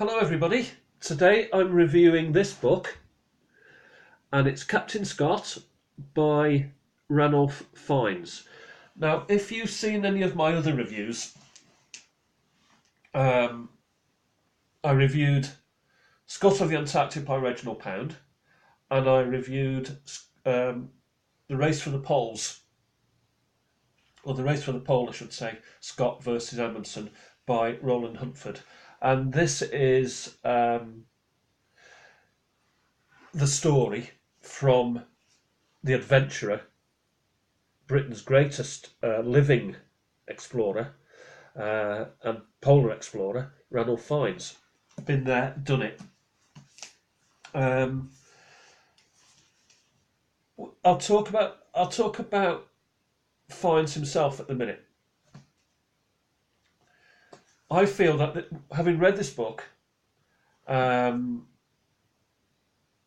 Hello everybody, today I'm reviewing this book and it's Captain Scott by Ranulph Fiennes. Now if you've seen any of my other reviews, I reviewed Scott of the Antarctic by Reginald Pound and I reviewed The Race for the Poles, or The Race for the Pole I should say, Scott versus Amundsen by Roland Huntford. And this is the story from the adventurer, Britain's greatest living explorer and polar explorer, Ranulph Fiennes. Been there, done it. I'll talk about Fiennes himself at the minute. I feel that having read this book,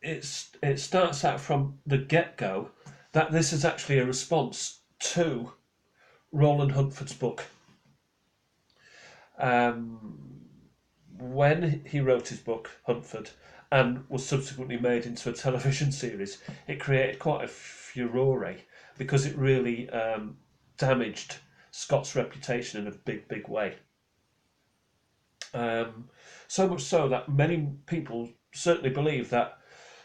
it starts out from the get-go that this is actually a response to Roland Huntford's book. When he wrote his book, Huntford, and was subsequently made into a television series, it created quite a furore because it really damaged Scott's reputation in a big way. So much so that many people certainly believe that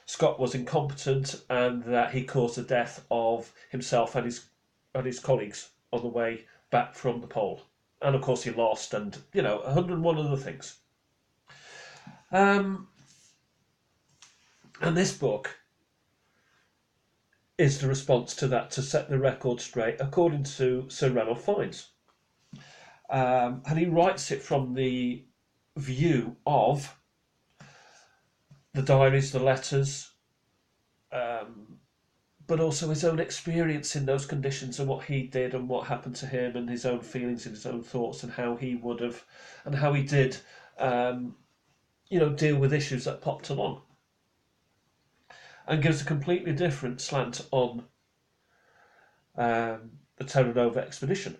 Scott was incompetent and that he caused the death of himself and his colleagues on the way back from the pole. And of course he lost, and 101 other things. And this book is the response to that, to set the record straight, according to Sir Ranulph Fiennes. And he writes it from the view of the diaries, the letters, but also his own experience in those conditions and what he did and what happened to him and his own feelings and his own thoughts and how he would have and how he did deal with issues that popped along, and gives a completely different slant on the Terra Nova expedition.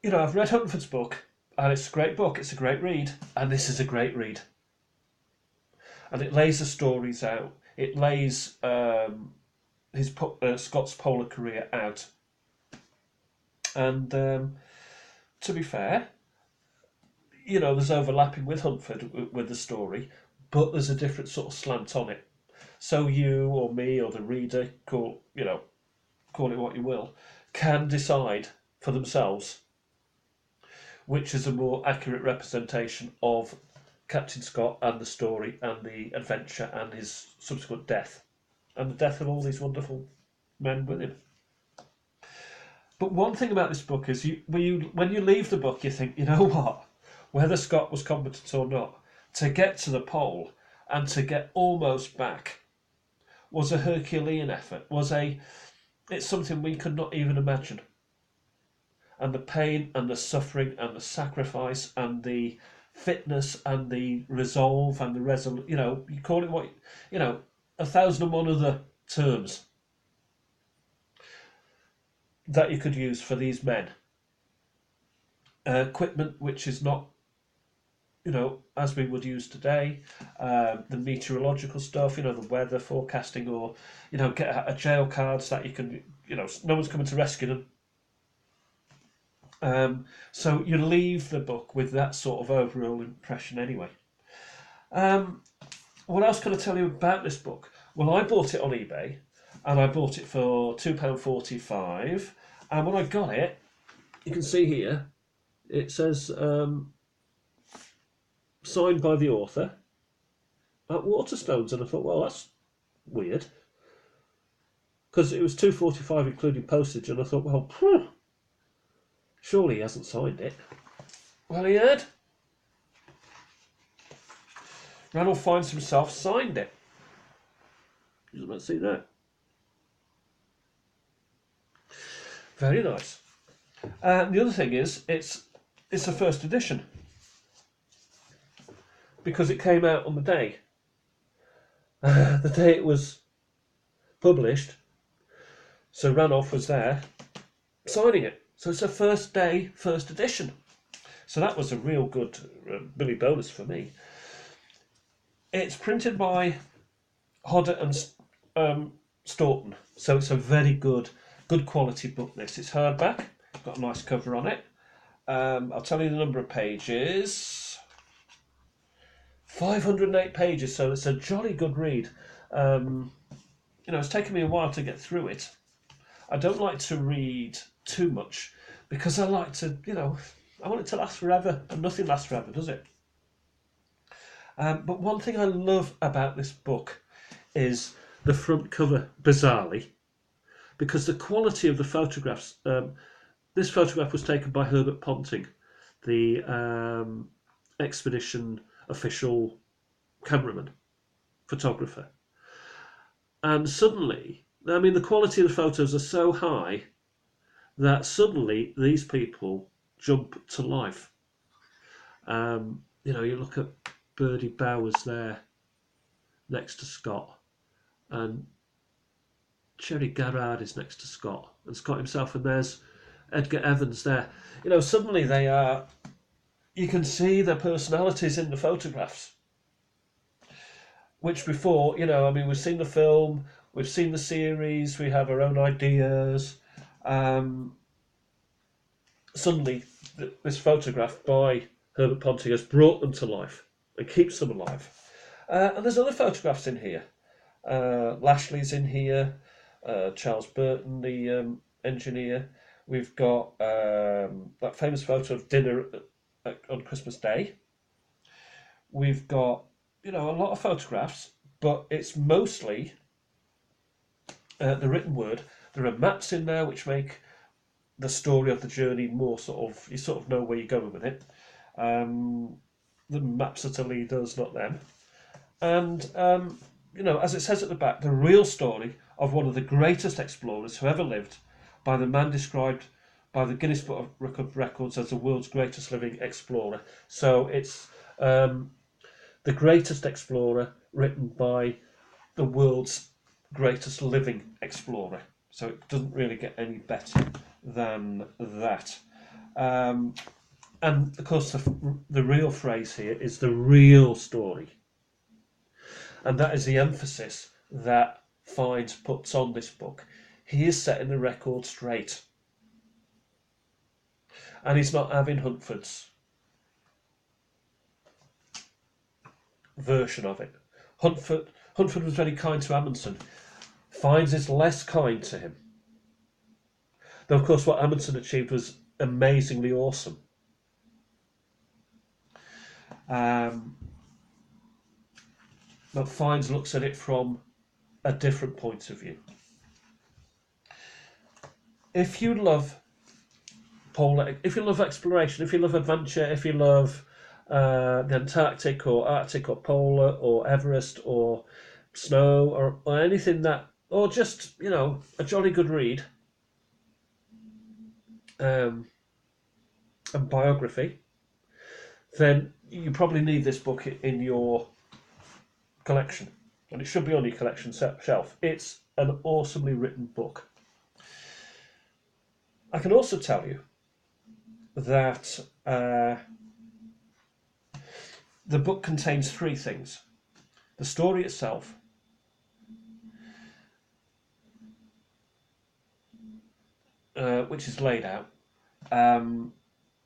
I've read Huntford's book, and it's a great book, it's a great read, and this is a great read. And it lays the stories out, it lays Scott's polar career out. And to be fair, there's overlapping with Huntford with the story, but there's a different sort of slant on it. So you or me or the reader, call it what you will, can decide for themselves which is a more accurate representation of Captain Scott and the story and the adventure and his subsequent death and the death of all these wonderful men with him. But one thing about this book is when you leave the book, you think, you know what, whether Scott was competent or not, to get to the pole and to get almost back was a Herculean effort, it's something we could not even imagine. And the pain and the suffering and the sacrifice and the fitness and the resolve and the you call it what, 1,001 other terms that you could use for these men. Equipment which is not, as we would use today, the meteorological stuff, the weather forecasting, or, get out of jail cards that you can, no one's coming to rescue them. So you leave the book with that sort of overall impression anyway. What else can I tell you about this book? Well, I bought it on eBay, and I bought it for £2.45, and when I got it, you can see here, it says signed by the author at Waterstones, and I thought, well, that's weird, because it was £2.45 including postage, and I thought, well, surely he hasn't signed it. Well, he had. Ranulph Fiennes himself signed it. You might see that. Very nice. The other thing is, it's a first edition because it came out on the day. The day it was published, so Ranulph was there signing it. So it's a first day, first edition. So that was a real good Billy bonus for me. It's printed by Hodder and Stoughton. So it's a very good quality book. It's hardback. Got a nice cover on it. I'll tell you the number of pages. 508 pages. So it's a jolly good read. It's taken me a while to get through it. I don't like to read too much because I like to, I want it to last forever, and nothing lasts forever, does it? But one thing I love about this book is the front cover, bizarrely, because the quality of the photographs. This photograph was taken by Herbert Ponting, the expedition official cameraman, photographer. And suddenly, the quality of the photos are so high that suddenly these people jump to life. You look at Birdie Bowers there next to Scott, and Cherry Garrard is next to Scott, and Scott himself, and there's Edgar Evans there. Suddenly they are, you can see their personalities in the photographs. Which before, we've seen the film, we've seen the series, we have our own ideas. Suddenly, this photograph by Herbert Ponting has brought them to life and keeps them alive. And there's other photographs in here. Lashley's in here, Charles Burton, the engineer. We've got that famous photo of dinner on Christmas Day. We've got, a lot of photographs, but it's mostly the written word. There are maps in there which make the story of the journey more you sort of know where you're going with it. The maps are to lead us, not them. And, as it says at the back, the real story of one of the greatest explorers who ever lived, by the man described by the Guinness Book of Records as the world's greatest living explorer. So it's the greatest explorer written by the world's greatest living explorer. So it doesn't really get any better than that. And of course, the real phrase here is the real story. And that is the emphasis that Fiennes puts on this book. He is setting the record straight. And he's not having Huntford's version of it. Huntford was very kind to Amundsen. Fiennes is less kind to him. Though, of course, what Amundsen achieved was amazingly awesome. But Fiennes looks at it from a different point of view. If you love if you love exploration, if you love adventure, if you love the Antarctic or Arctic or Polar or Everest or snow or anything or just, a jolly good read, and biography, then you probably need this book in your collection, and it should be on your collection shelf. It's an awesomely written book. I can also tell you that the book contains three things: the story itself, which is laid out,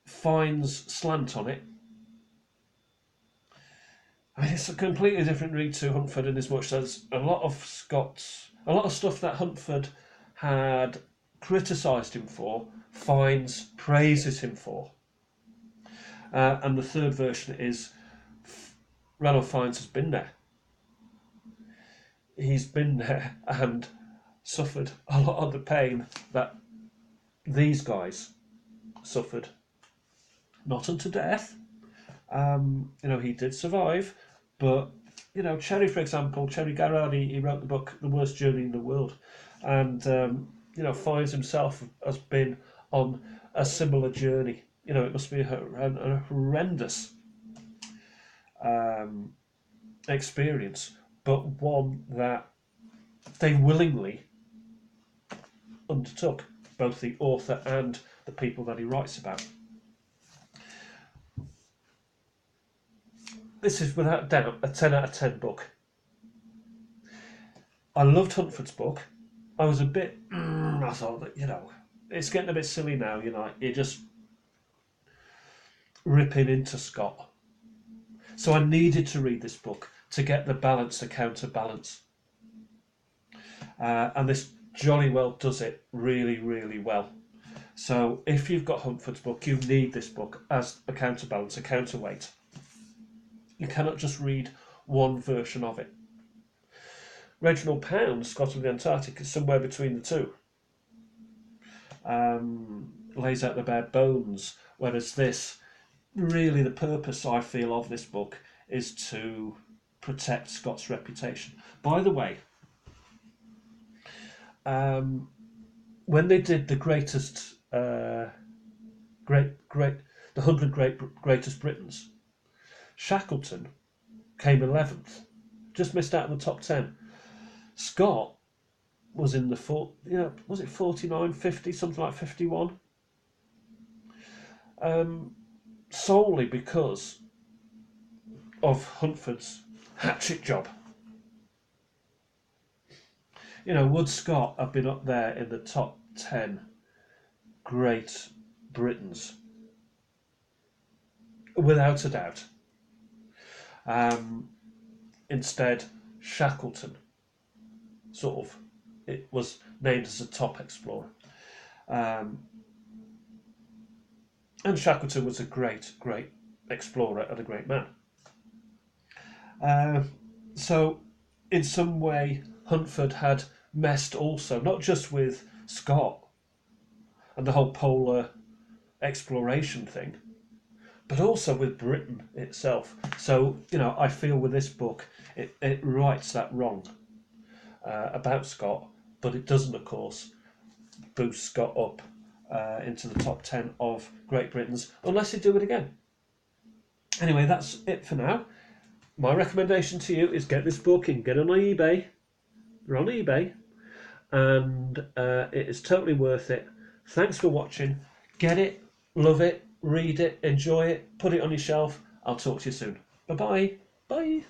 Fiennes' slant on it. It's a completely different read to Huntford in as much as a lot of stuff that Huntford had criticised him for, Fiennes praises him for. And the third version is Ranulph Fiennes has been there. He's been there and suffered a lot of the pain that these guys suffered. Not unto death. He did survive, but Cherry, for example, Cherry Garrard, he wrote the book The Worst Journey in the World, and Fiennes himself has been on a similar journey. It must be a horrendous experience, but one that they willingly undertook. both the author and the people that he writes about. This is without doubt a 10 out of 10 book. I loved Huntford's book. I was a bit, I thought that, it's getting a bit silly now, you're just ripping into Scott. So I needed to read this book to get the balance, the counterbalance. And this jolly well does it really, really well. So if you've got Huntford's book, you need this book as a counterbalance, a counterweight. You cannot just read one version of it. Reginald Pound's Scott of the Antarctic is somewhere between the two. Lays out the bare bones, whereas this, really the purpose I feel of this book is to protect Scott's reputation. By the way, when they did the greatest, the 100 greatest Britons, Shackleton came 11th, just missed out in the top 10. Scott was in the was it 49, 50, something like 51? Solely because of Huntford's hatchet job. Would Scott have been up there in the top 10 great Britons? Without a doubt. Instead, Shackleton it was named as a top explorer. And Shackleton was a great, great explorer and a great man. So, in some way, Huntford had messed also, not just with Scott and the whole polar exploration thing, but also with Britain itself. So, I feel with this book, it rights that wrong about Scott, but it doesn't, of course, boost Scott up into the top 10 of Great Britons, unless they do it again. Anyway, that's it for now. My recommendation to you is get this book and get it on eBay. They're on eBay, and it is totally worth it. Thanks for watching. Get it, love it, read it, enjoy it, put it on your shelf. I'll talk to you soon. Bye-bye. Bye.